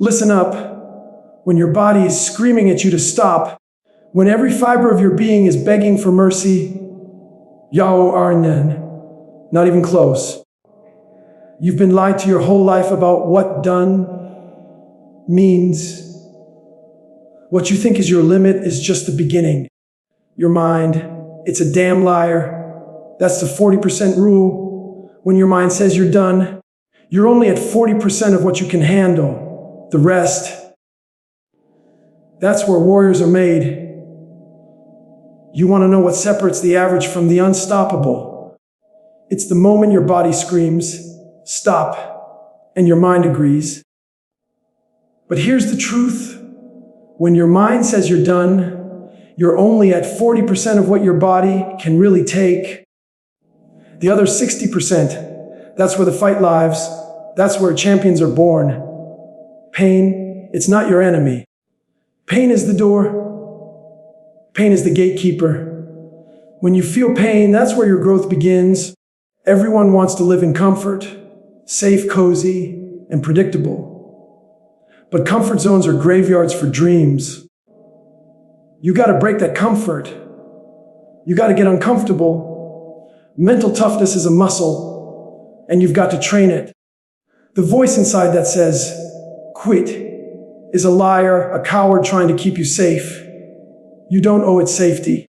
Listen up when your body is screaming at you to stop, when every fiber of your being is begging for mercy. Yao Arnan, not even close. You've been lied to your whole life about what done means. What you think is your limit is just the beginning. Your mind, it's a damn liar. That's the 40% rule. When your mind says you're done, you're only at 40% of what you can handle. The rest, that's where warriors are made. You want to know what separates the average from the unstoppable? It's the moment your body screams, stop, and your mind agrees. But here's the truth. When your mind says you're done, you're only at 40% of what your body can really take. The other 60%, that's where the fight lives. That's where champions are born. Pain, it's not your enemy. Pain is the door. Pain is the gatekeeper. When you feel pain, that's where your growth begins. Everyone wants to live in comfort, safe, cozy, and predictable. But comfort zones are graveyards for dreams. You gotta break that comfort. You gotta get uncomfortable. Mental toughness is a muscle, and you've got to train it. The voice inside that says, quit, is a liar, a coward trying to keep you safe. You don't owe it safety.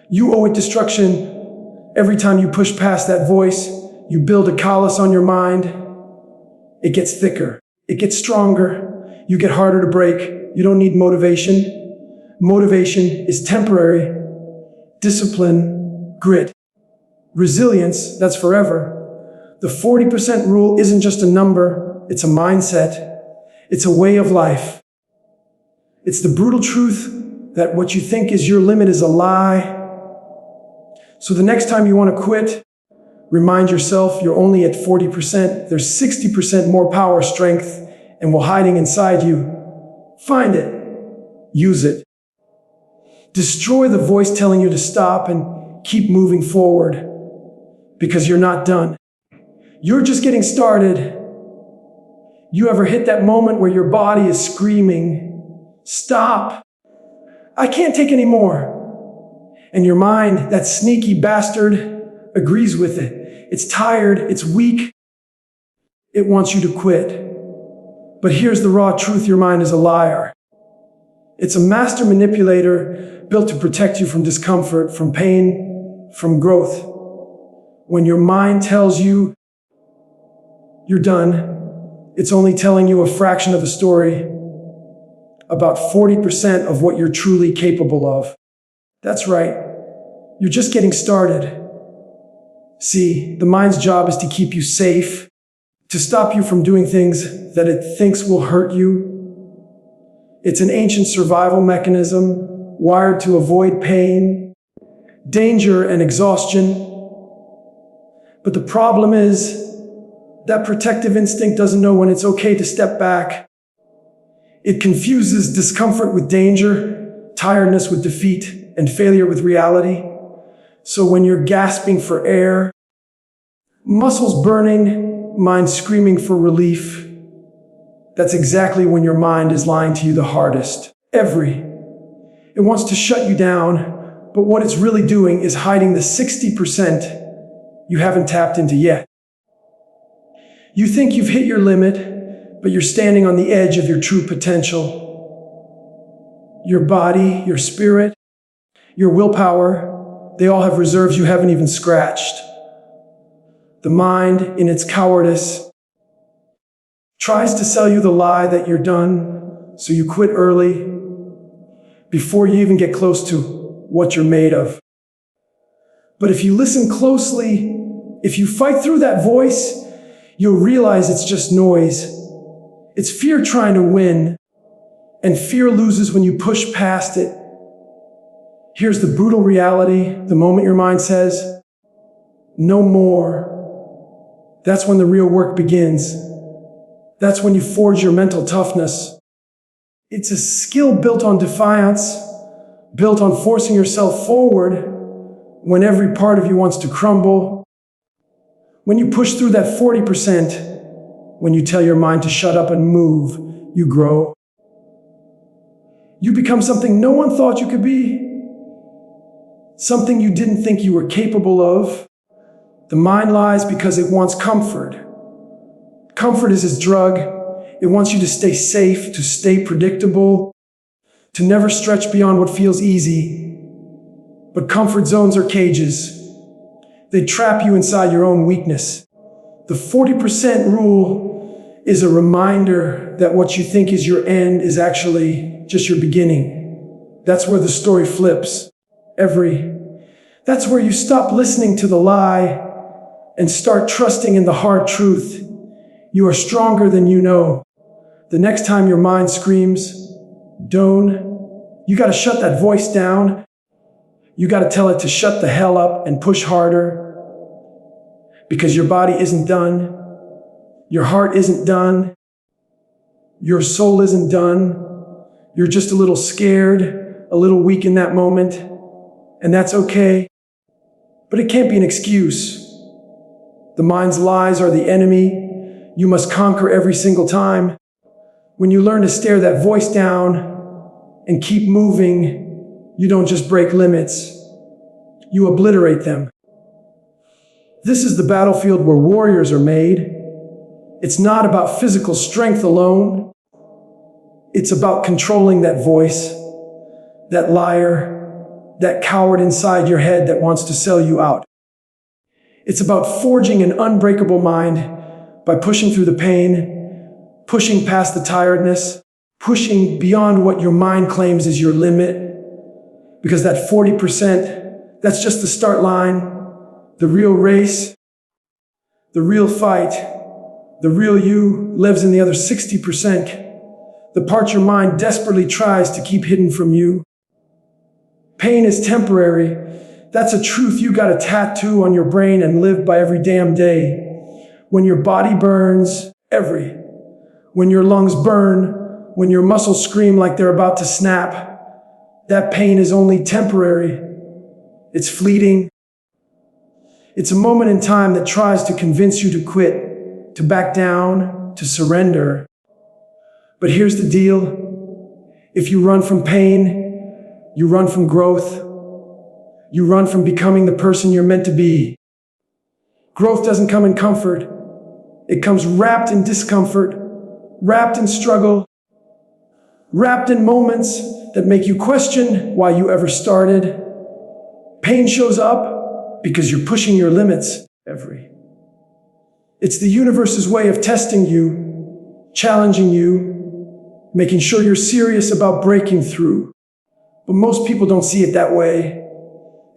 You owe it destruction. Every time you push past that voice, you build a callous on your mind. It gets thicker. It gets stronger. You get harder to break. You don't need motivation. Motivation is temporary. Discipline, grit. Resilience, that's forever. The 40% rule isn't just a number, it's a mindset. It's a way of life. It's the brutal truth that what you think is your limit is a lie. So the next time you want to quit, remind yourself you're only at 40%. There's 60% more power, strength, and while hiding inside you. Find it. Use it. Destroy the voice telling you to stop and keep moving forward. Because you're not done. You're just getting started. You ever hit that moment where your body is screaming, stop, I can't take any more. And your mind, that sneaky bastard, agrees with it. It's tired, it's weak. It wants you to quit. But here's the raw truth, your mind is a liar. It's a master manipulator built to protect you from discomfort, from pain, from growth. When your mind tells you you're done, it's only telling you a fraction of the story, about 40% of what you're truly capable of. That's right. You're just getting started. See, the mind's job is to keep you safe, to stop you from doing things that it thinks will hurt you. It's an ancient survival mechanism wired to avoid pain, danger, and exhaustion. But the problem is that protective instinct doesn't know when it's okay to step back. It confuses discomfort with danger, tiredness with defeat, and failure with reality. So when you're gasping for air, muscles burning, mind screaming for relief, that's exactly when your mind is lying to you the hardest. It wants to shut you down, but what it's really doing is hiding the 60% you haven't tapped into yet. You think you've hit your limit, but you're standing on the edge of your true potential. Your body, your spirit, your willpower, they all have reserves you haven't even scratched. The mind, in its cowardice, tries to sell you the lie that you're done, so you quit early, before you even get close to what you're made of. But if you listen closely, if you fight through that voice, you'll realize it's just noise. It's fear trying to win, and fear loses when you push past it. Here's the brutal reality, the moment your mind says, no more. That's when the real work begins. That's when you forge your mental toughness. It's a skill built on defiance, built on forcing yourself forward when every part of you wants to crumble. When you push through that 40%, when you tell your mind to shut up and move, You grow. You become something no one thought you could be. Something you didn't think you were capable of. The mind lies because it wants comfort. Comfort is its drug. It wants you to stay safe, to stay predictable, to never stretch beyond what feels easy. But comfort zones are cages. They trap you inside your own weakness. The 40% rule is a reminder that what you think is your end is actually just your beginning. That's where the story flips. That's where you stop listening to the lie and start trusting in the hard truth. You are stronger than you know. The next time your mind screams, "Don't," you gotta shut that voice down. You gotta tell it to shut the hell up and push harder. Because your body isn't done. Your heart isn't done. Your soul isn't done. You're just a little scared, a little weak in that moment. And that's okay. But it can't be an excuse. The mind's lies are the enemy you must conquer every single time. When you learn to stare that voice down and keep moving, you don't just break limits, you obliterate them. This is the battlefield where warriors are made. It's not about physical strength alone. It's about controlling that voice, that liar, that coward inside your head that wants to sell you out. It's about forging an unbreakable mind by pushing through the pain, pushing past the tiredness, pushing beyond what your mind claims is your limit. Because that 40%, that's just the start line. The real race, the real fight, the real you lives in the other 60%. The part your mind desperately tries to keep hidden from you. Pain is temporary. That's a truth you gotta tattoo on your brain and live by every damn day. When your body burns, when your lungs burn, when your muscles scream like they're about to snap, that pain is only temporary. It's fleeting. It's a moment in time that tries to convince you to quit, to back down, to surrender. But here's the deal. If you run from pain, you run from growth. You run from becoming the person you're meant to be. Growth doesn't come in comfort. It comes wrapped in discomfort, wrapped in struggle, wrapped in moments that make you question why you ever started. Pain shows up because you're pushing your limits. It's the universe's way of testing you, challenging you, making sure you're serious about breaking through. But most people don't see it that way.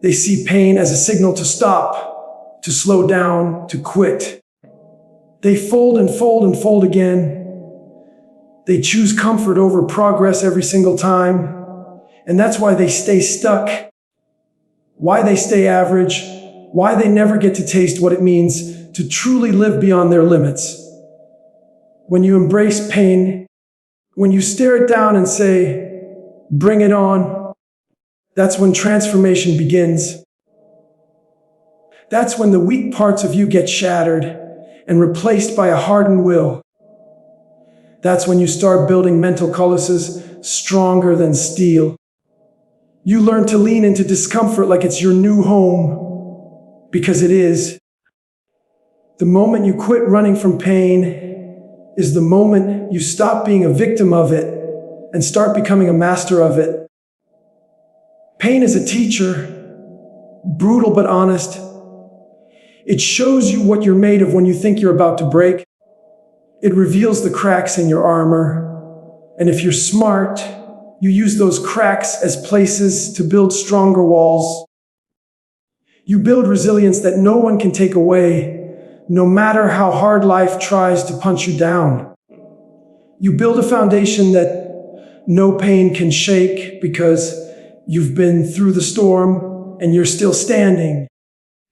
They see pain as a signal to stop, to slow down, to quit. They fold and fold and fold again. They choose comfort over progress every single time. And that's why they stay stuck, why they stay average, why they never get to taste what it means to truly live beyond their limits. When you embrace pain, when you stare it down and say, "Bring it on," that's when transformation begins. That's when the weak parts of you get shattered and replaced by a hardened will. That's when you start building mental calluses stronger than steel. You learn to lean into discomfort like it's your new home, because it is. The moment you quit running from pain is the moment you stop being a victim of it and start becoming a master of it. Pain is a teacher, brutal but honest. It shows you what you're made of when you think you're about to break. It reveals the cracks in your armor. And if you're smart, you use those cracks as places to build stronger walls. You build resilience that no one can take away, no matter how hard life tries to punch you down. You build a foundation that no pain can shake because you've been through the storm and you're still standing.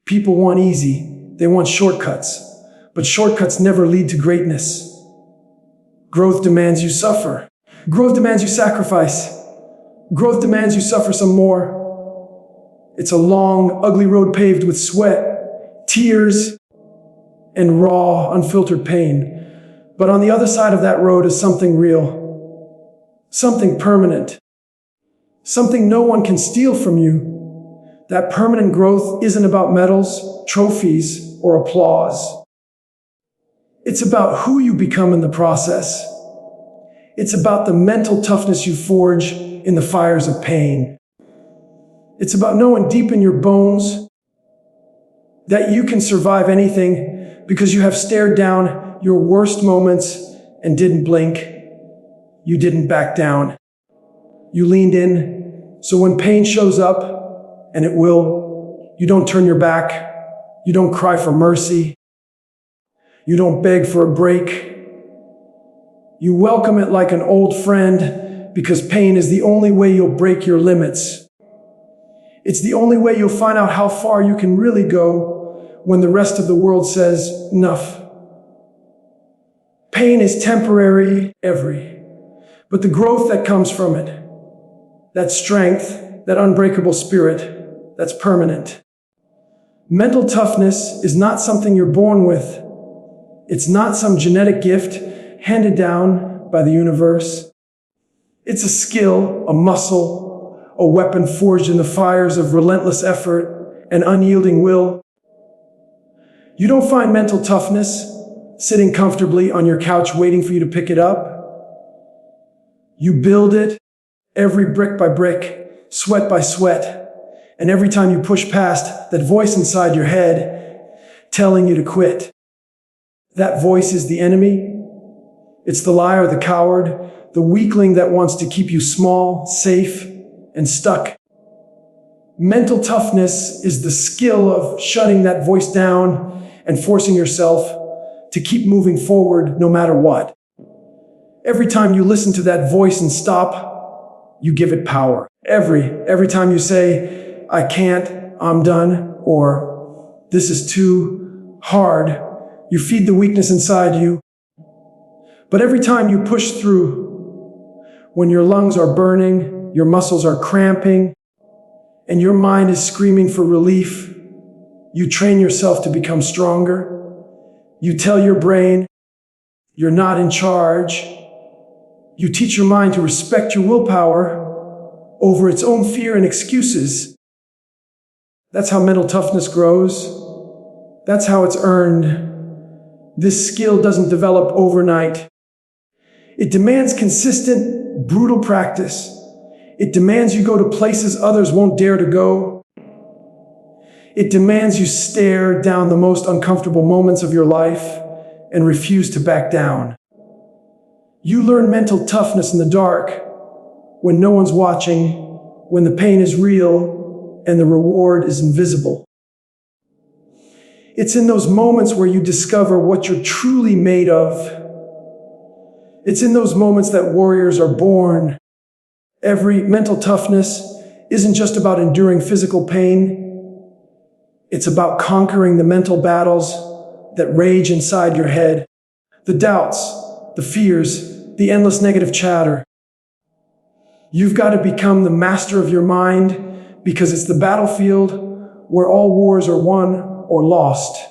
People want easy. They want shortcuts. But shortcuts never lead to greatness. Growth demands you suffer. Growth demands you sacrifice. Growth demands you suffer some more. It's a long, ugly road paved with sweat, tears, and raw, unfiltered pain. But on the other side of that road is something real, something permanent, something no one can steal from you. That permanent growth isn't about medals, trophies, or applause. It's about who you become in the process. It's about the mental toughness you forge in the fires of pain. It's about knowing deep in your bones that you can survive anything because you have stared down your worst moments and didn't blink. You didn't back down. You leaned in, so when pain shows up, and it will, you don't turn your back. You don't cry for mercy. You don't beg for a break. You welcome it like an old friend because pain is the only way you'll break your limits. It's the only way you'll find out how far you can really go when the rest of the world says enough. Pain is temporary, but the growth that comes from it, that strength, that unbreakable spirit, that's permanent. Mental toughness is not something you're born with. It's not some genetic gift handed down by the universe. It's a skill, a muscle, a weapon forged in the fires of relentless effort and unyielding will. You don't find mental toughness sitting comfortably on your couch waiting for you to pick it up. You build it every brick by brick, sweat by sweat, and every time you push past that voice inside your head telling you to quit. That voice is the enemy. It's the liar, the coward, the weakling that wants to keep you small, safe, and stuck. Mental toughness is the skill of shutting that voice down and forcing yourself to keep moving forward no matter what. Every time you listen to that voice and stop, you give it power. Every time you say, I can't, I'm done, or this is too hard, you feed the weakness inside you. But every time you push through, when your lungs are burning, your muscles are cramping, and your mind is screaming for relief, you train yourself to become stronger. You tell your brain, you're not in charge. You teach your mind to respect your willpower over its own fear and excuses. That's how mental toughness grows. That's how it's earned. This skill doesn't develop overnight. It demands consistent, brutal practice. It demands you go to places others won't dare to go. It demands you stare down the most uncomfortable moments of your life and refuse to back down. You learn mental toughness in the dark, when no one's watching, when the pain is real and the reward is invisible. It's in those moments where you discover what you're truly made of. It's in those moments that warriors are born. Every mental toughness isn't just about enduring physical pain. It's about conquering the mental battles that rage inside your head, the doubts, the fears, the endless negative chatter. You've got to become the master of your mind because it's the battlefield where all wars are won or lost.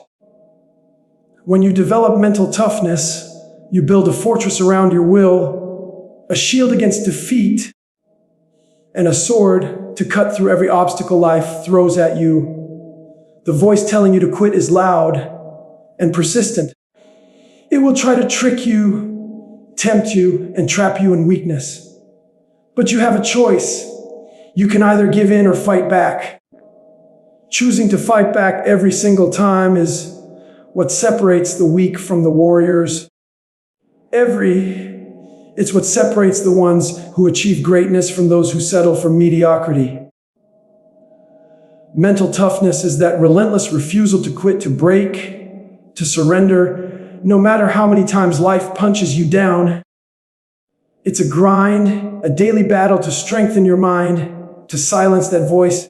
When you develop mental toughness, you build a fortress around your will, a shield against defeat, and a sword to cut through every obstacle life throws at you. The voice telling you to quit is loud and persistent. It will try to trick you, tempt you, and trap you in weakness. But you have a choice. You can either give in or fight back. Choosing to fight back every single time is what separates the weak from the warriors. It's what separates the ones who achieve greatness from those who settle for mediocrity. Mental toughness is that relentless refusal to quit, to break, to surrender, no matter how many times life punches you down. It's a grind, a daily battle to strengthen your mind, to silence that voice,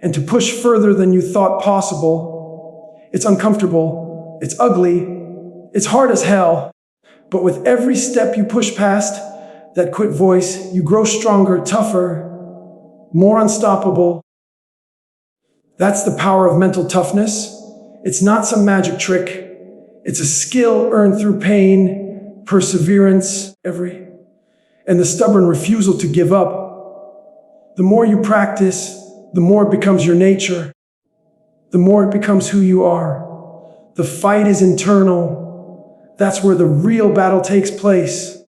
and to push further than you thought possible. It's uncomfortable, it's ugly, it's hard as hell, but with every step you push past that quit voice, you grow stronger, tougher, more unstoppable. That's the power of mental toughness. It's not some magic trick. It's a skill earned through pain, perseverance, and the stubborn refusal to give up. The more you practice, the more it becomes your nature. The more it becomes who you are. The fight is internal. That's where the real battle takes place.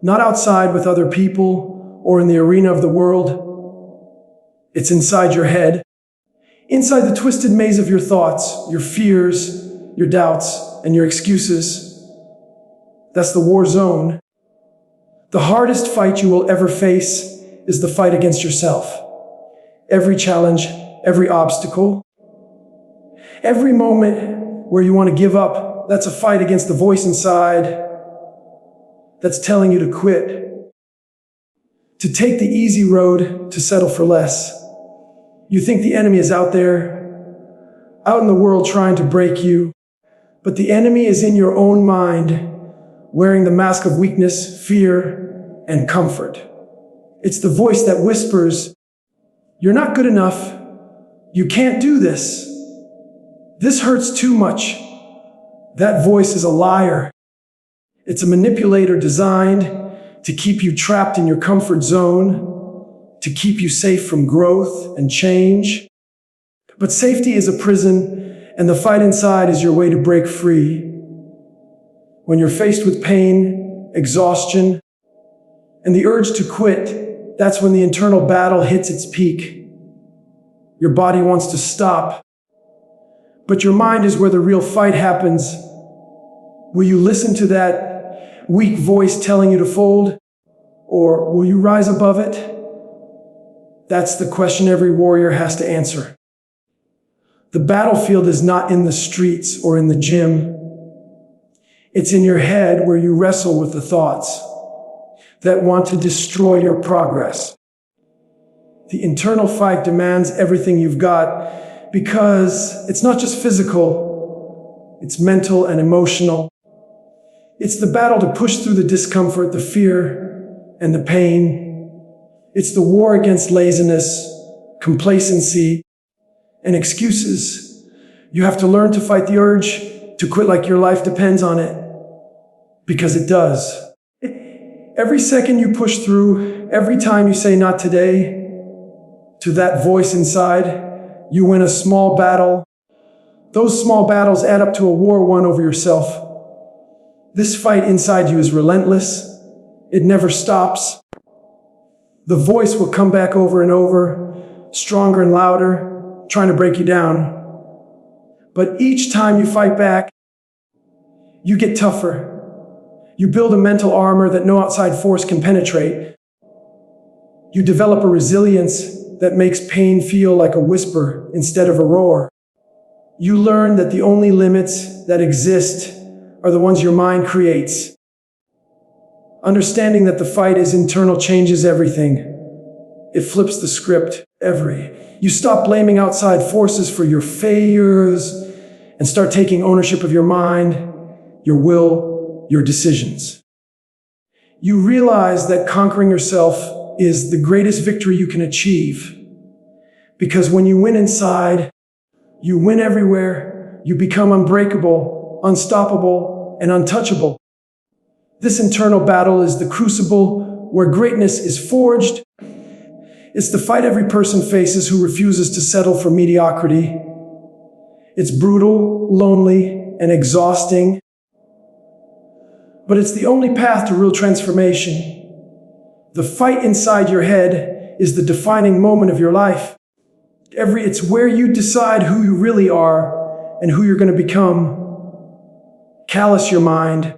Not outside with other people or in the arena of the world. It's inside your head. Inside the twisted maze of your thoughts, your fears, your doubts, and your excuses. That's the war zone. The hardest fight you will ever face is the fight against yourself. Every challenge, every obstacle, every moment where you want to give up, that's a fight against the voice inside that's telling you to quit, to take the easy road, to settle for less. You think the enemy is out there, out in the world trying to break you, but the enemy is in your own mind, wearing the mask of weakness, fear, and comfort. It's the voice that whispers, "You're not good enough. You can't do this. This hurts too much." That voice is a liar. It's a manipulator designed to keep you trapped in your comfort zone, to keep you safe from growth and change. But safety is a prison, and the fight inside is your way to break free. When you're faced with pain, exhaustion, and the urge to quit, that's when the internal battle hits its peak. Your body wants to stop, but your mind is where the real fight happens. Will you listen to that weak voice telling you to fold, or will you rise above it? That's the question every warrior has to answer. The battlefield is not in the streets or in the gym. It's in your head, where you wrestle with the thoughts that want to destroy your progress. The internal fight demands everything you've got, because it's not just physical, it's mental and emotional. It's the battle to push through the discomfort, the fear, and the pain. It's the war against laziness, complacency, and excuses. You have to learn to fight the urge to quit like your life depends on it, because it does. Every second you push through, every time you say not today to that voice inside, you win a small battle. Those small battles add up to a war won over yourself. This fight inside you is relentless. It never stops. The voice will come back over and over, stronger and louder, trying to break you down. But each time you fight back, you get tougher. You build a mental armor that no outside force can penetrate. You develop a resilience that makes pain feel like a whisper instead of a roar. You learn that the only limits that exist are the ones your mind creates. Understanding that the fight is internal changes everything. It flips the script. You stop blaming outside forces for your failures and start taking ownership of your mind, your will, your decisions. You realize that conquering yourself is the greatest victory you can achieve. Because when you win inside, you win everywhere. You become unbreakable, unstoppable, and untouchable. This internal battle is the crucible where greatness is forged. It's the fight every person faces who refuses to settle for mediocrity. It's brutal, lonely, and exhausting. But it's the only path to real transformation. The fight inside your head is the defining moment of your life. It's where you decide who you really are and who you're going to become. Callous your mind.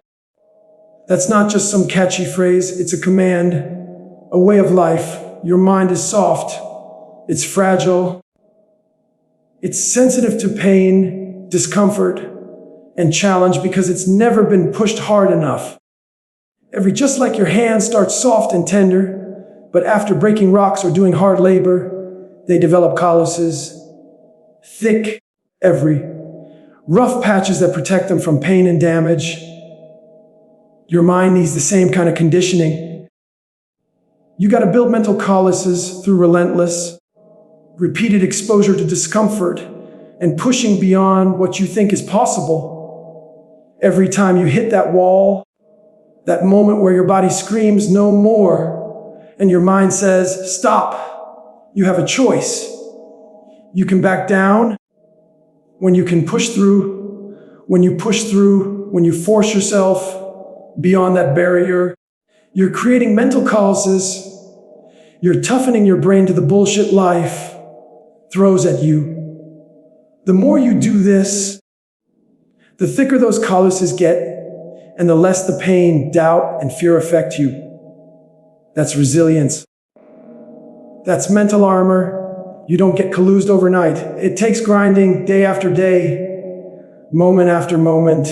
That's not just some catchy phrase, it's a command, a way of life. Your mind is soft, it's fragile, it's sensitive to pain, discomfort, and challenge because it's never been pushed hard enough. Just like your hand starts soft and tender, but after breaking rocks or doing hard labor, they develop calluses, thick, rough patches that protect them from pain and damage. Your mind needs the same kind of conditioning. You got to build mental calluses through relentless, repeated exposure to discomfort and pushing beyond what you think is possible. Every time you hit that wall, that moment where your body screams no more, and your mind says, stop, you have a choice. You can back down when you can push through, when you push through, when you force yourself beyond that barrier. You're creating mental calluses. You're toughening your brain to the bullshit life throws at you. The more you do this, the thicker those calluses get, and the less the pain, doubt, and fear affect you. That's resilience. That's mental armor. You don't get calloused overnight. It takes grinding day after day, moment after moment.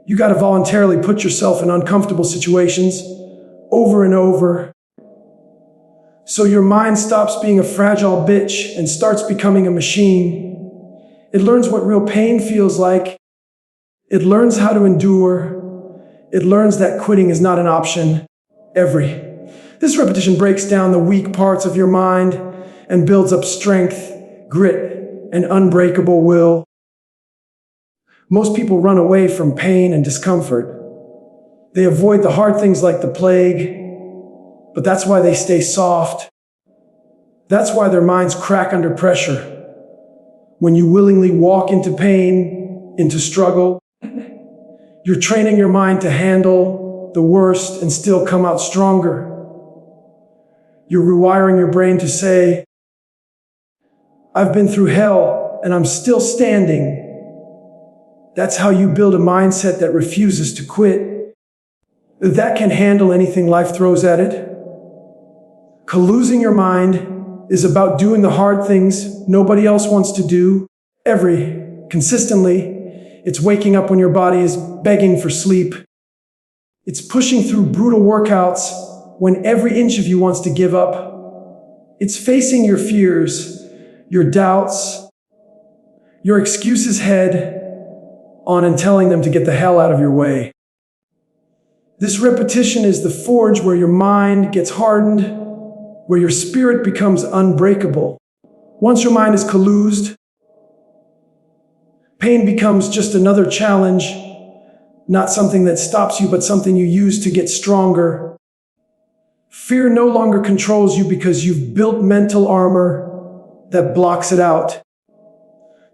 You got to voluntarily put yourself in uncomfortable situations over and over, so your mind stops being a fragile bitch and starts becoming a machine. It learns what real pain feels like. It learns how to endure. It learns that quitting is not an option. This repetition breaks down the weak parts of your mind and builds up strength, grit, and unbreakable will. Most people run away from pain and discomfort. They avoid the hard things like the plague, but that's why they stay soft. That's why their minds crack under pressure. When you willingly walk into pain, into struggle, you're training your mind to handle the worst and still come out stronger. You're rewiring your brain to say, I've been through hell and I'm still standing. That's how you build a mindset that refuses to quit, that can handle anything life throws at it. Callousing your mind is about doing the hard things nobody else wants to do, consistently. It's waking up when your body is begging for sleep. It's pushing through brutal workouts when every inch of you wants to give up. It's facing your fears, your doubts, your excuses head on and telling them to get the hell out of your way. This repetition is the forge where your mind gets hardened, where your spirit becomes unbreakable. Once your mind is calloused, pain becomes just another challenge, not something that stops you, but something you use to get stronger. Fear no longer controls you because you've built mental armor that blocks it out.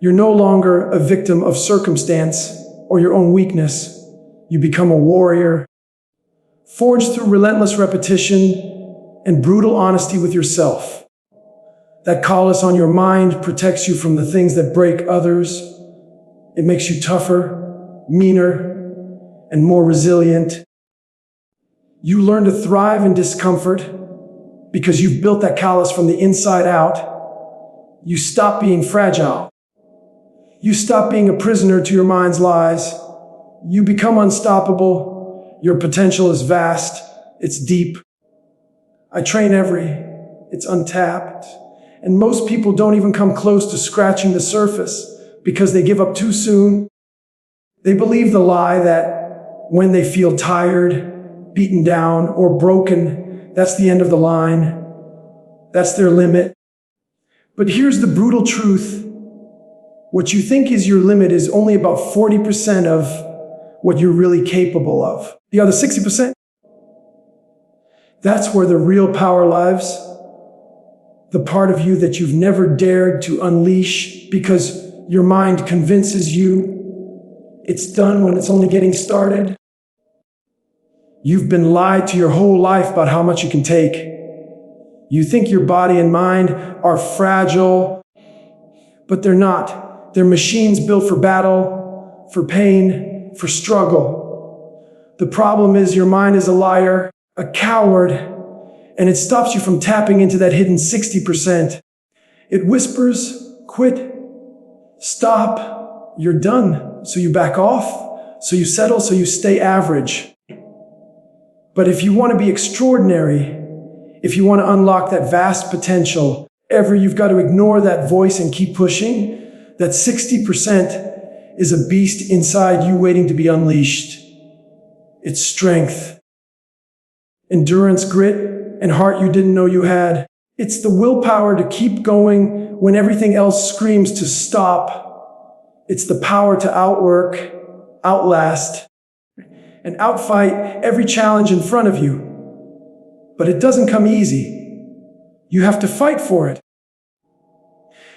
You're no longer a victim of circumstance or your own weakness. You become a warrior, forged through relentless repetition and brutal honesty with yourself. That callous on your mind protects you from the things that break others. It makes you tougher, meaner, and more resilient. You learn to thrive in discomfort because you've built that callous from the inside out. You stop being fragile. You stop being a prisoner to your mind's lies. You become unstoppable. Your potential is vast. It's deep. I train it's untapped. And most people don't even come close to scratching the surface because they give up too soon. They believe the lie that when they feel tired, beaten down, or broken, that's the end of the line. That's their limit. But here's the brutal truth. What you think is your limit is only about 40% of what you're really capable of. The other 60%, that's where the real power lies. The part of you that you've never dared to unleash because your mind convinces you it's done when it's only getting started. You've been lied to your whole life about how much you can take. You think your body and mind are fragile, but they're not. They're machines built for battle, for pain, for struggle. The problem is your mind is a liar, a coward, and it stops you from tapping into that hidden 60%. It whispers, quit, stop, you're done. So you back off, so you settle, so you stay average. But if you want to be extraordinary, if you want to unlock that vast potential, you've got to ignore that voice and keep pushing. That 60% is a beast inside you waiting to be unleashed. It's strength, endurance, grit, and heart you didn't know you had. It's the willpower to keep going when everything else screams to stop. It's the power to outwork outlast, and outfight every challenge in front of you. But it doesn't come easy. You have to fight for it.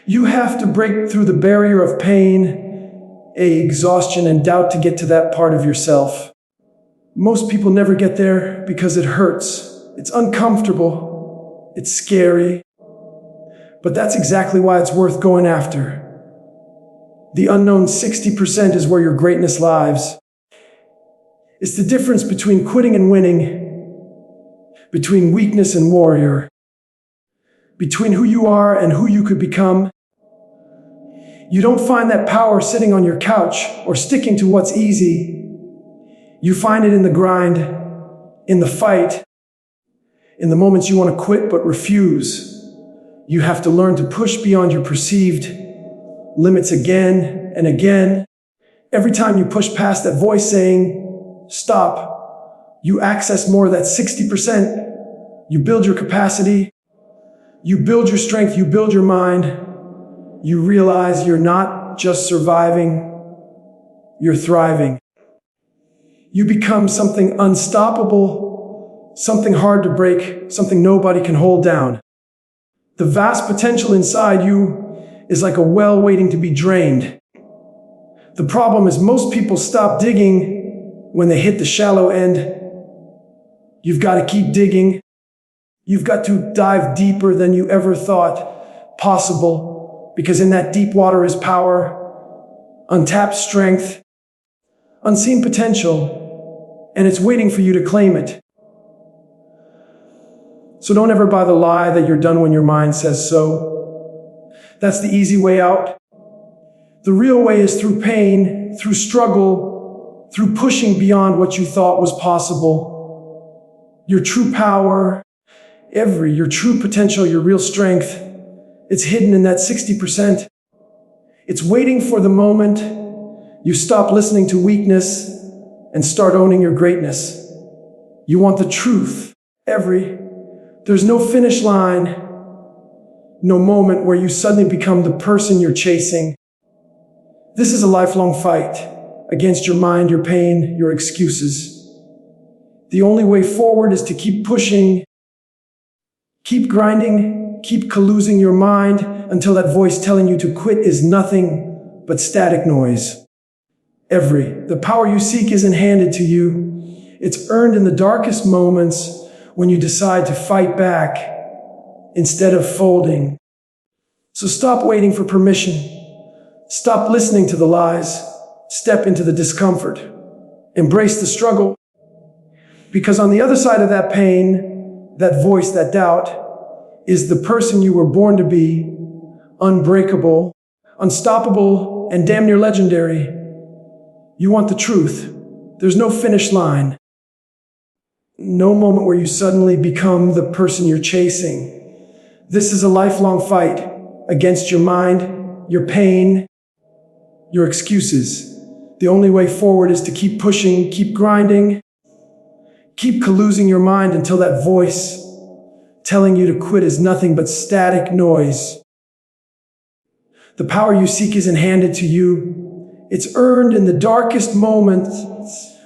You have to break through the barrier of pain, exhaustion, and doubt to get to that part of yourself. Most people never get there because it hurts. It's uncomfortable. It's scary. But that's exactly why it's worth going after. The unknown 60% is where your greatness lies. It's the difference between quitting and winning, between weakness and warrior, between who you are and who you could become. You don't find that power sitting on your couch or sticking to what's easy. You find it in the grind, in the fight, in the moments you want to quit but refuse. You have to learn to push beyond your perceived limits again and again. Every time you push past that voice saying, stop, you access more of that 60%. You build your capacity. You build your strength. You build your mind. You realize you're not just surviving, you're thriving. You become something unstoppable, something hard to break, something nobody can hold down. The vast potential inside you is like a well waiting to be drained. The problem is most people stop digging when they hit the shallow end. You've got to keep digging. You've got to dive deeper than you ever thought possible, because in that deep water is power, untapped strength, unseen potential, and it's waiting for you to claim it. So don't ever buy the lie that you're done when your mind says so. That's the easy way out. The real way is through pain, through struggle, through pushing beyond what you thought was possible. Your true power, your true potential, your real strength, it's hidden in that 60%. It's waiting for the moment you stop listening to weakness and start owning your greatness. You want the truth. There's no finish line, no moment where you suddenly become the person you're chasing. This is a lifelong fight against your mind, your pain, your excuses. The only way forward is to keep pushing, keep grinding, keep callousing your mind until that voice telling you to quit is nothing but static noise. The power you seek isn't handed to you. It's earned in the darkest moments when you decide to fight back instead of folding. So stop waiting for permission. Stop listening to the lies. Step into the discomfort. Embrace the struggle. Because on the other side of that pain, that voice, that doubt, is the person you were born to be, unbreakable, unstoppable, and damn near legendary. You want the truth. There's no finish line. No moment where you suddenly become the person you're chasing. This is a lifelong fight against your mind, your pain, your excuses. The only way forward is to keep pushing, keep grinding, keep callousing your mind until that voice telling you to quit is nothing but static noise. The power you seek isn't handed to you. It's earned in the darkest moments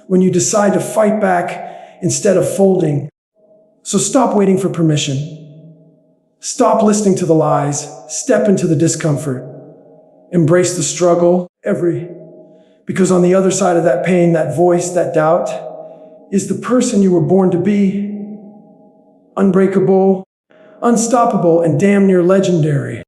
when you decide to fight back instead of folding. So stop waiting for permission. Stop listening to the lies. Step into the discomfort. Embrace the struggle, because on the other side of that pain, that voice, that doubt, is the person you were born to be. Unbreakable, unstoppable, and damn near legendary.